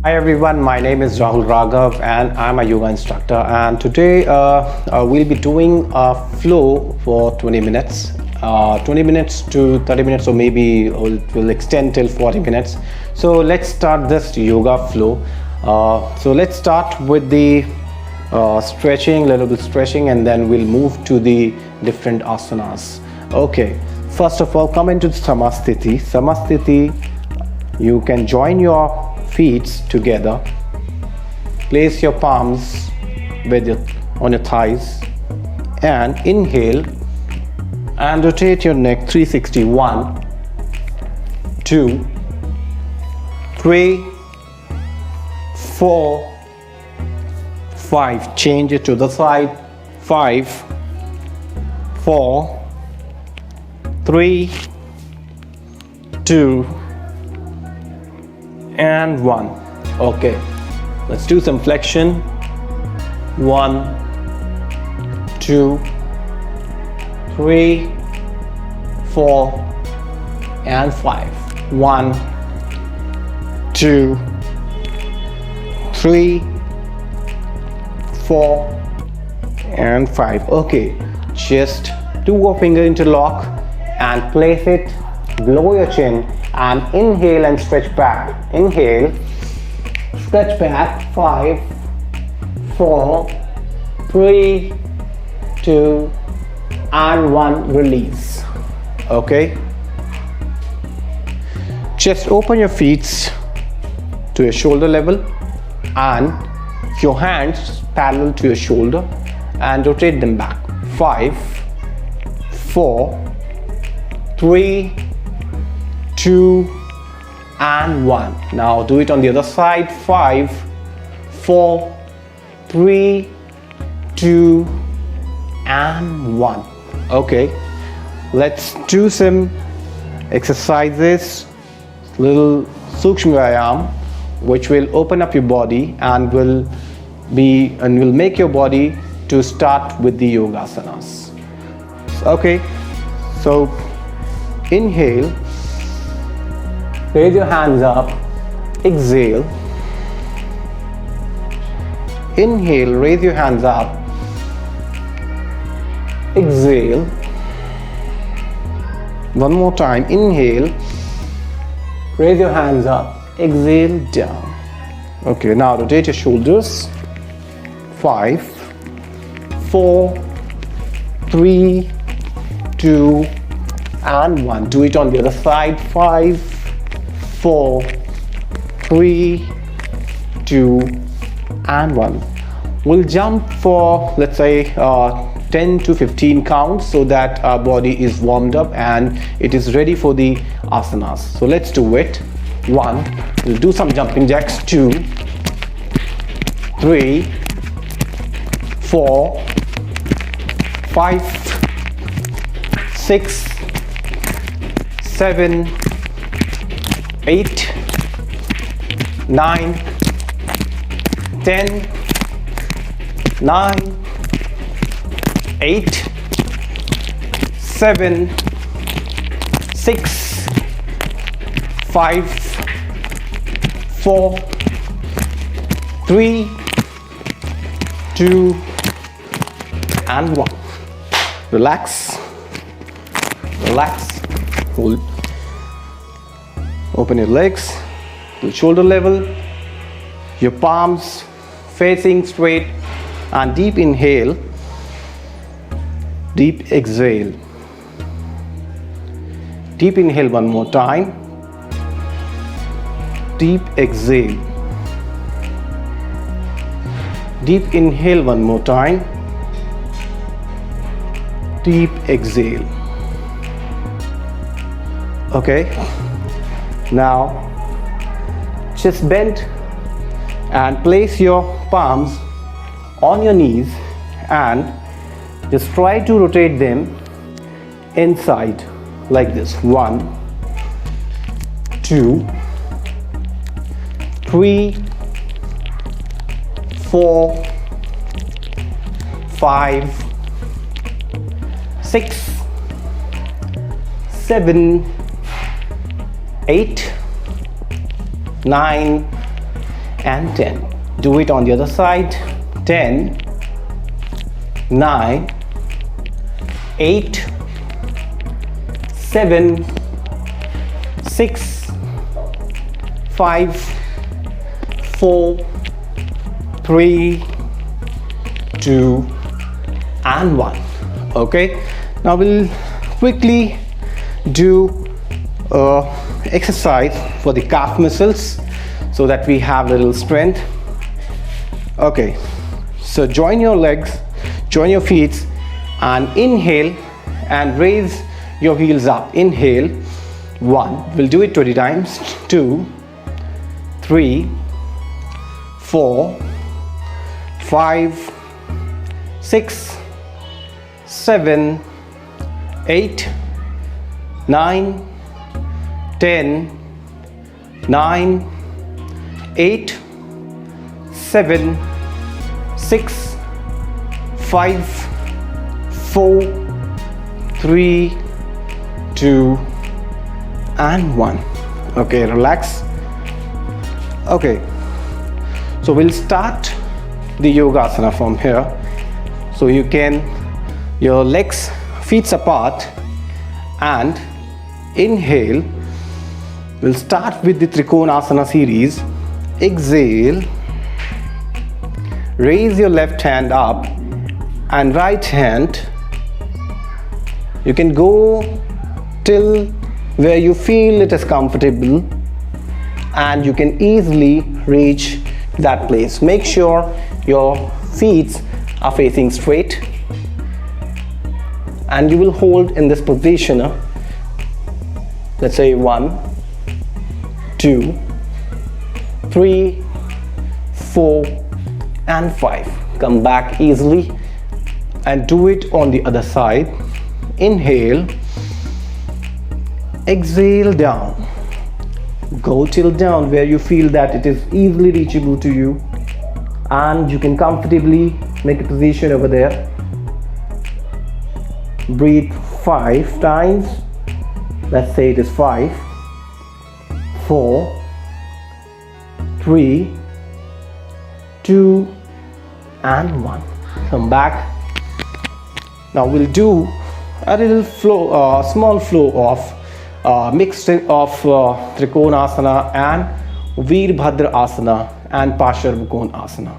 Hi everyone, my name is Rahul Raghav and I'm a yoga instructor, and today we'll be doing a flow for 20 minutes. 20 minutes to 30 minutes, or maybe it will extend till 40 minutes. So let's start this yoga flow. So let's start with the stretching, little bit stretching, and then we'll move to the different asanas. Okay, first of all, come into Samasthiti. Samasthiti, you can join your feet together, place your palms on your thighs, and inhale and rotate your neck 360. 1, 2, 3, 4, 5. Change it to the side. 5, 4, 3, 2, and 1. Okay, let's do some flexion. 1, 2, 3, 4, and 5. 1, 2, 3, 4, and 5. Okay, just do a finger interlock and place it below your chin, and inhale and stretch back. Inhale, stretch back. 5, 4, 3, 2, and 1. Release. Okay, just open your feet to your shoulder level and your hands parallel to your shoulder and rotate them back. 5, 4, 3, 2, and 1. Now do it on the other side. 5, 4, 3, 2, and 1. Okay, let's do some exercises, little Sukshma Vyayam, which will open up your body and will make your body to start with the yogasanas. Okay, so inhale, raise your hands up, exhale. Inhale, raise your hands up, exhale. One more time. Inhale, raise your hands up, exhale, down. Okay, now rotate your shoulders. 5, 4, 3, 2, and 1. Do it on the other side. 5, 4, 3, 2, and 1. We'll jump for, let's say, 10 to 15 counts, so that our body is warmed up and it is ready for the asanas. So let's do it. 1, we'll do some jumping jacks. 2, 3, 4, 5, 6, 7, 8, 9, 10, 9, 8, 7, 6, 5, 4, 3, 2, and 1. Relax, relax, hold. Open your legs to shoulder level, your palms facing straight, and deep inhale, deep exhale. Deep inhale one more time, deep exhale. Deep inhale one more time, deep exhale. Okay, now just bend and place your palms on your knees and just try to rotate them inside like this. 1, 2, 3, 4, 5, 6, 7, 8, 9, and 10. Do it on the other side. 10, 9, 8, 7, 6, 5, 4, 3, 2, and 1. Okay, now we'll quickly do exercise for the calf muscles so that we have little strength. Okay, so join your legs, join your feet, and inhale and raise your heels up. Inhale, 1, we'll do it 20 times. 2, 3, 4, 5, 6, 7, 8, 9, 10, 9, 8, 7, 6, 5, 4, 3, 2, and 1. Okay, relax. Okay, so we'll start the yoga asana from here. So you can, your legs, feet apart, and inhale. We'll start with the Trikonasana series. Exhale, raise your left hand up and right hand. You can go till where you feel it is comfortable, and you can easily reach that place. Make sure your feet are facing straight, and you will hold in this position. Let's say 1, 2, 3, 4, and 5. Come back easily and do it on the other side. Inhale, exhale down. Go till down where you feel that it is easily reachable to you, and you can comfortably make a position over there. Breathe 5 times. Let's say it is 5, 4, 3, 2, and 1. Come back. Now we'll do a little flow, small flow of mixed of Trikonasana and Virbhadrasana and Asana.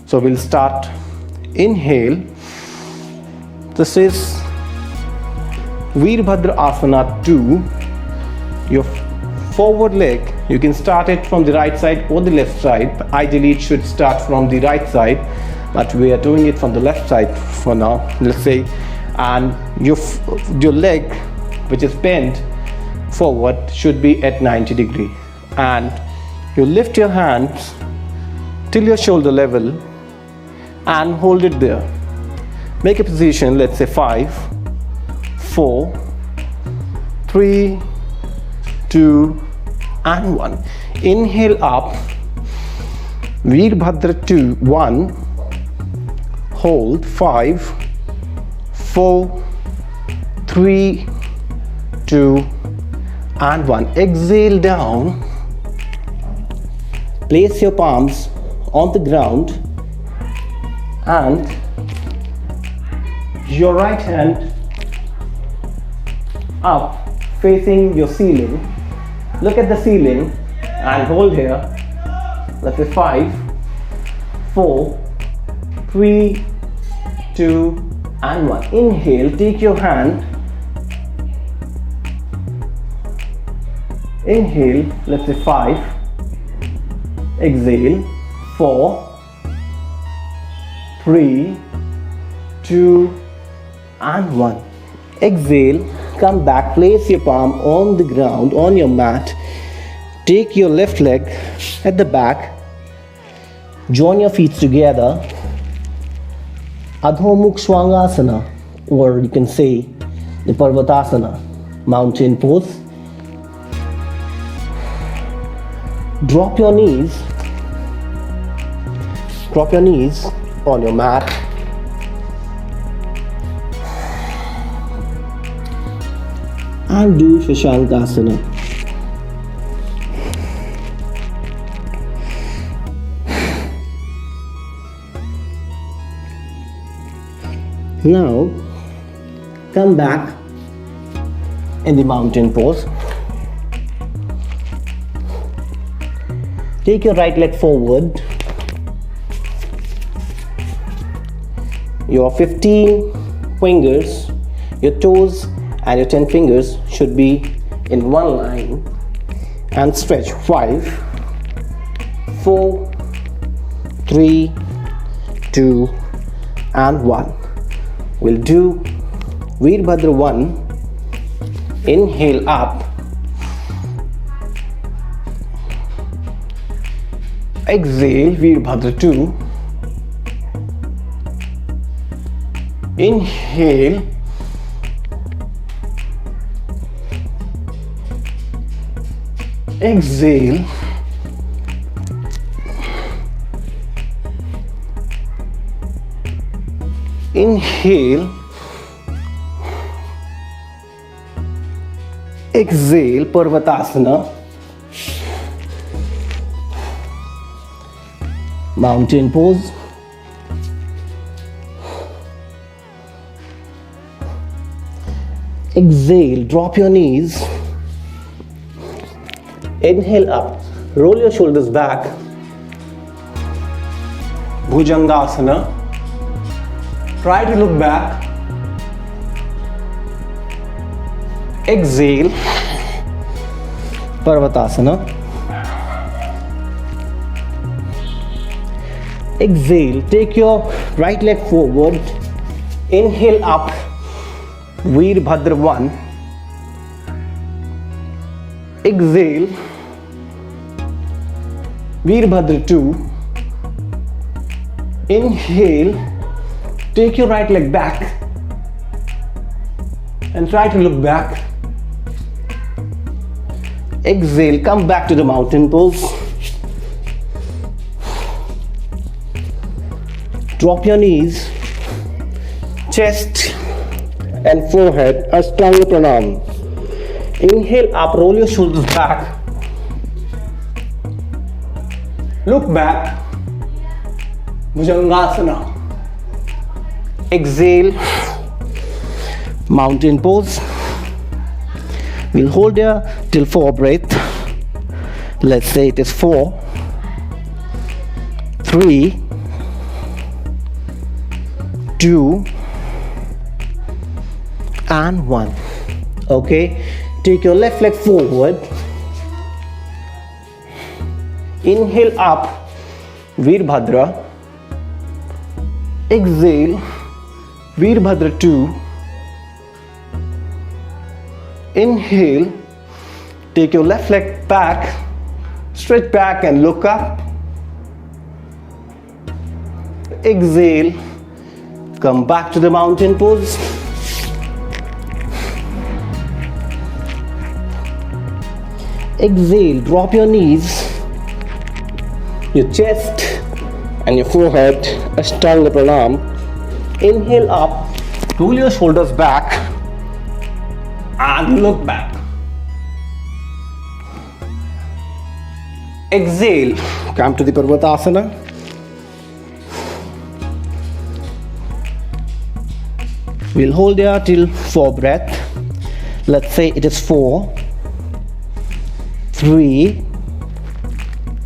So we'll start. Inhale. This is Virbhadrasana 2. Your forward leg, you can start it from the right side or the left side. Ideally it should start from the right side, but we are doing it from the left side for now, let's say. And your leg, which is bent forward, should be at 90 degrees, and you lift your hands till your shoulder level and hold it there. Make a position, let's say 5, 4, 3, 2, and 1. Inhale up. Virbhadra 2, 1. Hold 5, 4, 3, 2, and 1. Exhale down. Place your palms on the ground and your right hand up facing your ceiling. Look at the ceiling and hold here. Let's say 5, 4, 3, 2, and 1. Inhale, take your hand. Inhale, let's say 5. Exhale, 4, 3, 2, and 1. Exhale, come back, place your palm on the ground, on your mat. Take your left leg at the back. Join your feet together. Adho Mukha Svangasana, or you can say the Parvatasana, mountain pose. Drop your knees on your mat. And do Shashankasana. Now come back in the mountain pose. Take your right leg forward. Your 15 fingers, your toes and your 10 fingers should be in one line, and stretch. 5, 4, 3, 2 and 1. We'll do Virbhadra 1. Inhale up, exhale Virbhadra 2. Inhale, exhale, inhale, exhale, Parvatasana, mountain pose. Exhale, drop your knees. Inhale up, roll your shoulders back. Bhujangasana. Try to look back. Exhale, Parvatasana. Exhale, take your right leg forward. Inhale up, Virbhadra 1. Exhale, Virbhadra 2. Inhale, take your right leg back and try to look back. Exhale, come back to the mountain pose. Drop your knees, chest and forehead, Ashtanga Pranam. Inhale up, roll your shoulders back. Look back, Bhujangasana. Exhale, mountain pose. We'll hold there till 4 breath. Let's say it is 4, 3, 2 and 1. Okay, take your left leg forward. Inhale up, Virbhadra. Exhale, Virbhadra 2. Inhale, take your left leg back, stretch back and look up. Exhale, come back to the mountain pose. Exhale, drop your knees, your chest and your forehead, Ashtanga Pranam. Inhale up, roll your shoulders back and look back. Exhale, come to the Parvatasana. We'll hold there till 4 breath. Let's say it is 4, 3,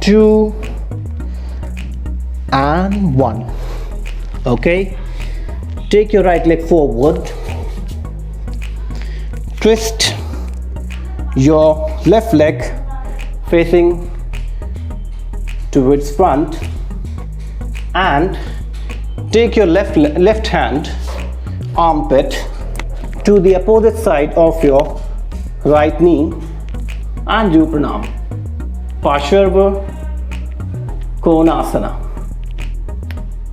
2 and 1. Okay, take your right leg forward. Twist your left leg facing towards front and take your left hand armpit to the opposite side of your right knee and do pranam. Parsharva Konasana.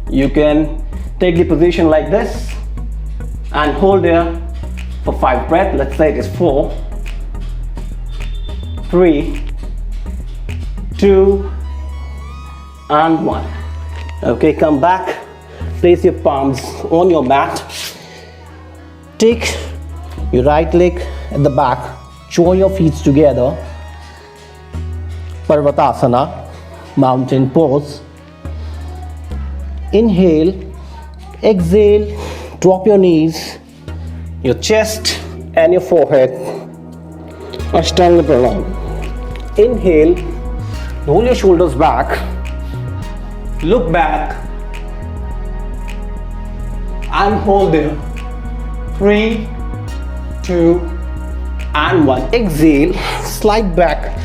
You can take the position like this and hold there for 5 breaths. Let's say it is 4, 3, 2 and 1. Okay, come back, place your palms on your mat. Take your right leg at the back, join your feet together. Parvatasana, mountain pose. Inhale, exhale, Drop your knees, your chest and your forehead. Ashtanga pranam. Inhale, roll your shoulders back, look back and hold there. 3, 2 and 1. Exhale, slide back,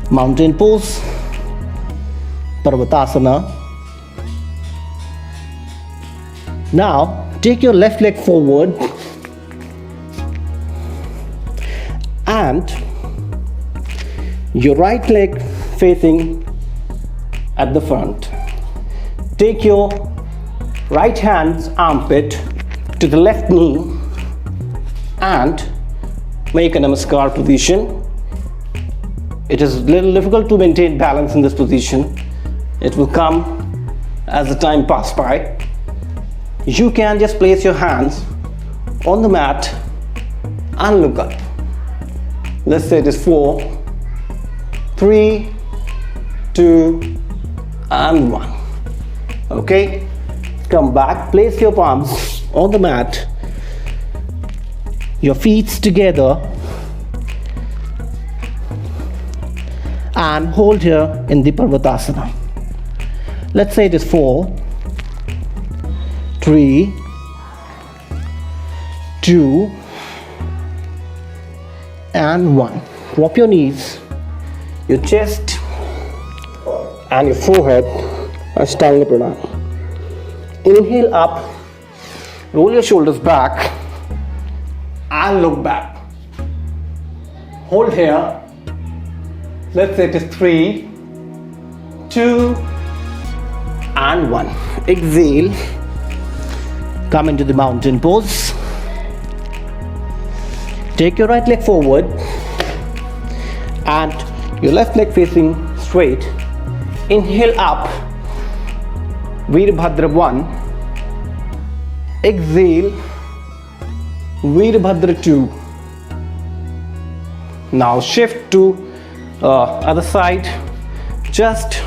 mountain pose, Virbhadrasan. Now take your left leg forward and your right leg facing at the front. Take your right hand's armpit to the left knee and make a namaskar position. It is a little difficult to maintain balance in this position. It will come as the time passes by. You can just place your hands on the mat and look up. Let's say it is 4, 3, 2 and 1. Okay, come back, place your palms on the mat, your feet together and hold here in the Virbhadrasan. Let's say it is 4, 3, 2 and 1. Drop your knees, your chest and your forehead. Ashtanga pranam. Inhale up, roll your shoulders back and look back. Hold here. Let's say it is 3, 2 and 1. Exhale, come into the mountain pose. Take your right leg forward and your left leg facing straight. Inhale up, Virbhadra 1. Exhale, Virbhadra 2. Now shift to other side. Just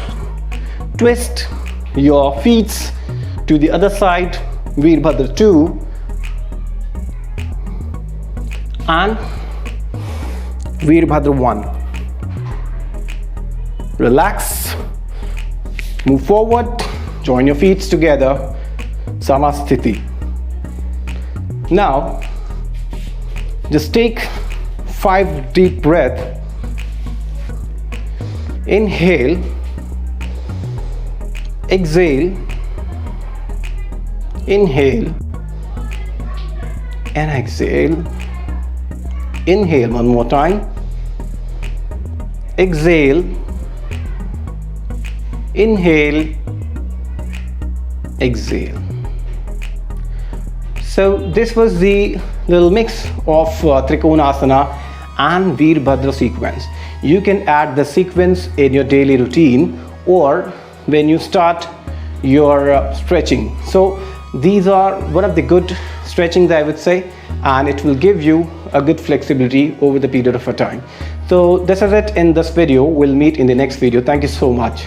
twist your feet to the other side, Virbhadra 2 and Virbhadra 1. Relax, move forward, join your feet together, Samasthiti. Now just take 5 deep breaths. Inhale, exhale, inhale and exhale. Inhale one more time, exhale, inhale, exhale. So this was the little mix of Trikonasana and Virbhadra sequence. You can add the sequence in your daily routine or when you start your stretching. So these are one of the good stretchings, I would say, and it will give you a good flexibility over the period of a time. So this is it in this video. We'll meet in the next video. Thank you so much.